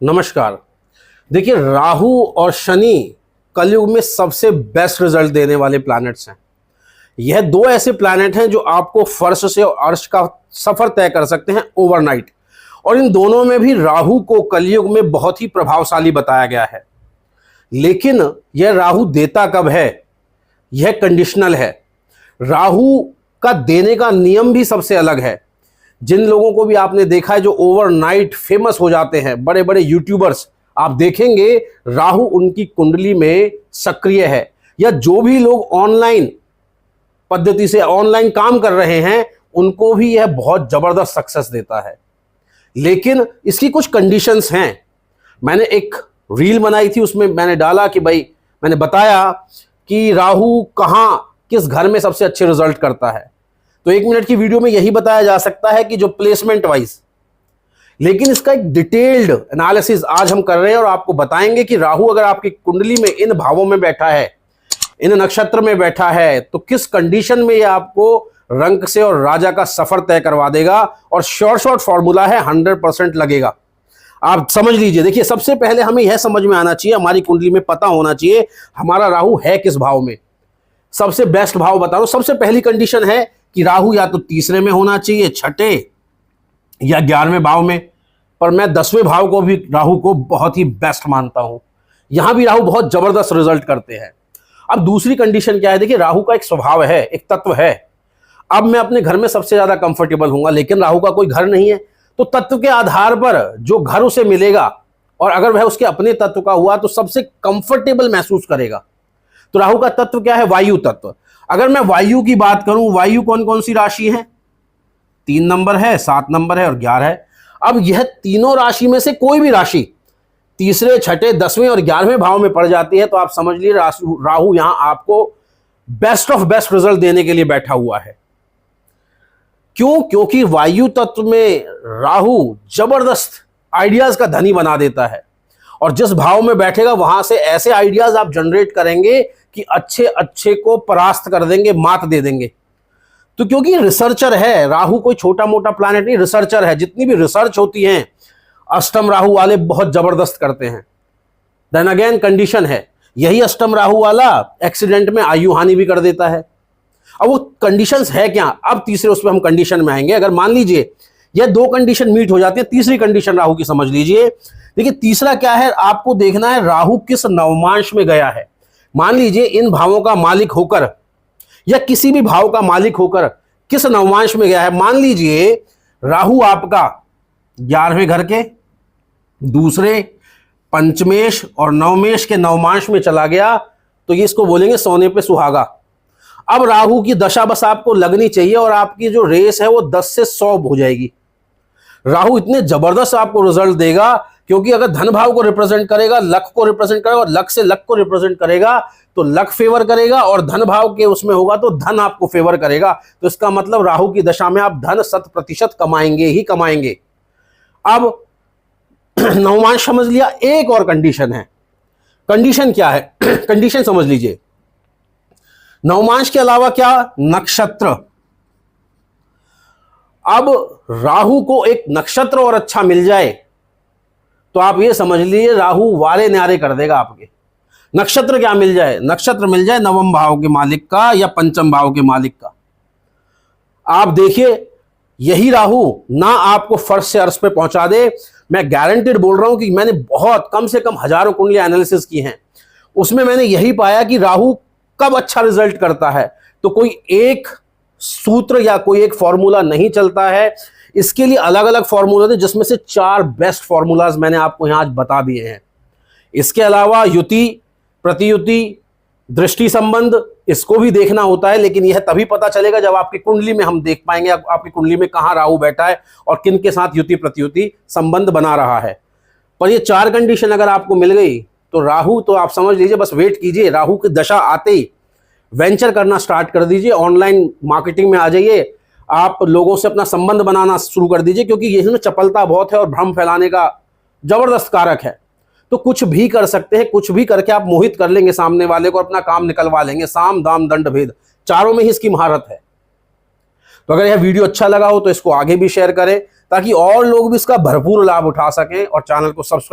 नमस्कार। देखिए, राहु और शनि कलयुग में सबसे बेस्ट रिजल्ट देने वाले प्लैनेट्स हैं। यह दो ऐसे प्लैनेट हैं जो आपको फर्श से अर्श का सफर तय कर सकते हैं ओवरनाइट। और इन दोनों में भी राहु को कलयुग में बहुत ही प्रभावशाली बताया गया है। लेकिन यह राहु देता कब है? यह कंडीशनल है। राहु का देने का नियम भी सबसे अलग है। जिन लोगों को भी आपने देखा है जो ओवरनाइट फेमस हो जाते हैं, बड़े बड़े यूट्यूबर्स, आप देखेंगे राहु उनकी कुंडली में सक्रिय है। या जो भी लोग ऑनलाइन पद्धति से ऑनलाइन काम कर रहे हैं, उनको भी यह बहुत जबरदस्त सक्सेस देता है। लेकिन इसकी कुछ कंडीशंस हैं। मैंने एक रील बनाई थी, उसमें मैंने डाला कि भाई, मैंने बताया कि राहु कहां किस घर में सबसे अच्छे रिजल्ट करता है। तो 1 मिनट की वीडियो में यही बताया जा सकता है कि जो प्लेसमेंट वाइज, लेकिन इसका एक डिटेल्ड एनालिसिस आज हम कर रहे हैं और आपको बताएंगे कि राहु अगर आपकी कुंडली में इन भावों में बैठा है, इन नक्षत्र में बैठा है, तो किस कंडीशन में यह आपको रंक से और राजा का सफर तय करवा देगा। और शॉर्ट फॉर्मूला है, 100% लगेगा। आप समझ लीजिए। देखिए, सबसे पहले हमें यह समझ में आना चाहिए, हमारी कुंडली में पता होना चाहिए हमारा राहु है किस भाव में। सबसे बेस्ट भाव बता रहा हूं। सबसे पहली कंडीशन है कि राहु या तो तीसरे में होना चाहिए, छठे या 11वें भाव में। पर मैं 10वें भाव को भी राहु को बहुत ही बेस्ट मानता हूं। यहां भी राहु बहुत जबरदस्त रिजल्ट करते हैं। अब दूसरी कंडीशन क्या है? देखिए, राहु का एक स्वभाव है, एक तत्व है। अब मैं अपने घर में सबसे ज्यादा कंफर्टेबल हूंगा, लेकिन राहु का कोई घर नहीं है, तो तत्व के आधार पर जो घर उसे मिलेगा, और अगर वह उसके अपने तत्व का हुआ तो सबसे कंफर्टेबल महसूस करेगा। तो राहु का तत्व क्या है? वायु तत्व। अगर मैं वायु की बात करूं, वायु कौन कौन सी राशि है? 3 नंबर है, 7 नंबर है और 11 है। अब यह तीनों राशि में से कोई भी राशि तीसरे, छठे, 10वें और 11वें भाव में पड़ जाती है, तो आप समझ लीजिए राहु यहां आपको बेस्ट ऑफ बेस्ट रिजल्ट देने के लिए बैठा हुआ है। क्यों? क्योंकि वायु तत्व में राहु जबरदस्त आइडियाज का धनी बना देता है। और जिस भाव में बैठेगा वहां से ऐसे आइडियाज आप जनरेट करेंगे कि अच्छे अच्छे को परास्त कर देंगे, मात दे देंगे। तो क्योंकि रिसर्चर है राहु, कोई छोटा मोटा प्लैनेट नहीं, रिसर्चर है। जितनी भी रिसर्च होती है अष्टम राहु वाले बहुत जबरदस्त करते हैं। देन अगेन कंडीशन है, यही अष्टम राहु वाला एक्सीडेंट में आयु हानि भी कर देता है। अब वो कंडीशंस है क्या? अब तीसरे उसमें हम कंडीशन में आएंगे। अगर मान लीजिए ये दो कंडीशन मीट हो जाती है, तीसरी कंडीशन राहु की समझ लीजिए। देखिए, तीसरा क्या है? आपको देखना है राहु किस नवमांश में गया है। मान लीजिए इन भावों का मालिक होकर या किसी भी भाव का मालिक होकर किस नवमांश में गया है। मान लीजिए राहु आपका 11वें घर के दूसरे, पंचमेश और नवमेश के नवमांश में चला गया, तो ये इसको बोलेंगे सोने पे सुहागा। अब राहु की दशा बस आपको लगनी चाहिए और आपकी जो रेस है वो 10 से 100 हो जाएगी। राहु इतने जबरदस्त आपको रिजल्ट देगा, क्योंकि अगर धन भाव को रिप्रेजेंट करेगा, लक को रिप्रेजेंट करेगा, और लक से लक को रिप्रेजेंट करेगा, तो लक फेवर करेगा, और धन भाव के उसमें होगा तो धन आपको फेवर करेगा। तो इसका मतलब राहु की दशा में आप धन 100% कमाएंगे ही कमाएंगे। अब नवमांश समझ लिया। एक और कंडीशन है। कंडीशन क्या है? कंडीशन समझ लीजिए। नवमांश के अलावा क्या? नक्षत्र। अब राहु को एक नक्षत्र और अच्छा मिल जाए तो आप ये समझ लीजिए राहु वारे न्यारे कर देगा आपके। नक्षत्र क्या मिल जाए? नक्षत्र मिल जाए नवम भाव के मालिक का या पंचम भाव के मालिक का। आप देखिए, यही राहु ना आपको फर्श से अर्श पे पहुंचा दे। मैं गारंटेड बोल रहा हूं कि मैंने बहुत कम से कम हजारों कुंडली एनालिसिस की हैं, उसमें मैंने यही पाया कि राहु कब अच्छा रिजल्ट करता है। तो कोई एक सूत्र या कोई एक फॉर्मूला नहीं चलता है, इसके लिए अलग अलग फॉर्मूला थे, जिसमें से 4 बेस्ट फॉर्मूलाज मैंने आपको यहां आज बता दिए हैं। इसके अलावा युति, प्रतियुति, दृष्टि संबंध, इसको भी देखना होता है, लेकिन यह तभी पता चलेगा जब आपकी कुंडली में हम देख पाएंगे आपकी कुंडली में कहां राहु बैठा है और किन के साथ युति प्रतियुति संबंध बना रहा है। पर ये 4 कंडीशन अगर आपको मिल गई तो राहु, तो आप समझ लीजिए, बस वेट कीजिए। राहु की दशा आते ही वेंचर करना स्टार्ट कर दीजिए, ऑनलाइन मार्केटिंग में आ जाइए, आप लोगों से अपना संबंध बनाना शुरू कर दीजिए, क्योंकि इसमें चपलता बहुत है और भ्रम फैलाने का जबरदस्त कारक है। तो कुछ भी कर सकते हैं, कुछ भी करके आप मोहित कर लेंगे सामने वाले को, अपना काम निकलवा लेंगे। साम दाम दंड भेद, चारों में ही इसकी महारत है। तो अगर यह वीडियो अच्छा लगा हो तो इसको आगे भी शेयर करें, ताकि और लोग भी इसका भरपूर लाभ उठा सकें, और चैनल को सब्सक्राइब